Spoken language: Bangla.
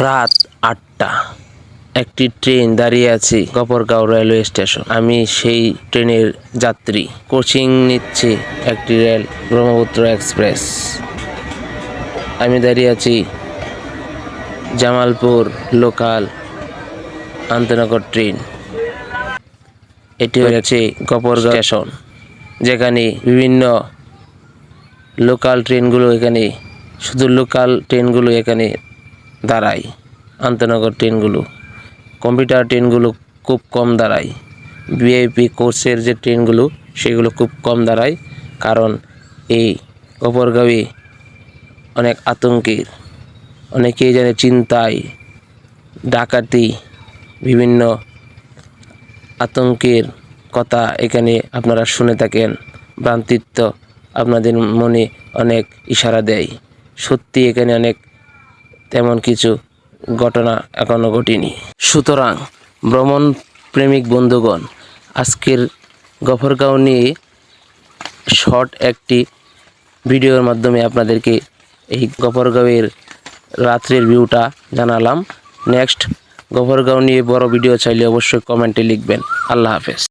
রাত ৮টা, একটি ট্রেন দাঁড়িয়ে আছে গফরগাঁও রেলওয়ে স্টেশন। আমি সেই ট্রেনের যাত্রী। কোচিং নিচ্ছে একটি রেল ব্রহ্মপুত্র এক্সপ্রেস। আমি দাঁড়িয়ে আছি জামালপুর লোকাল আন্তনগর ট্রেন। এটি হচ্ছে গফরগাঁও স্টেশন, যেখানে বিভিন্ন লোকাল ট্রেনগুলো এখানে শুধু লোকাল ট্রেনগুলো এখানে দাঁড়ায়। আন্তনগর ট্রেনগুলো, কম্পিউটার ট্রেনগুলো খুব কম দাঁড়ায়। ভিআইপি কোচের যে ট্রেনগুলো সেগুলো খুব কম দাঁড়ায়, কারণ এই গফরগাঁওয়ে অনেক আতঙ্কের, অনেকেই জানে চিন্তায়, ডাকাতি, বিভিন্ন আতঙ্কের কথা এখানে আপনারা শুনে থাকেন। ভ্রান্তিত্ব আপনাদের মনে অনেক ইশারা দেয়। সত্যি এখানে অনেক তেমন কিছু ঘটনা এখনো ঘটেনি। সুতরাং ভ্রমণ প্রেমিক বন্ধুগণ, আজকের গফরগাঁও নিয়ে শর্ট একটি ভিডিওর মাধ্যমে আপনাদেরকে এই গফরগাঁওয়ের রাত্রের ভিউটা জানালাম। নেক্সট গফরগাঁও নিয়ে বড় ভিডিও চাইলে অবশ্যই কমেন্টে লিখবেন। আল্লাহ হাফেজ।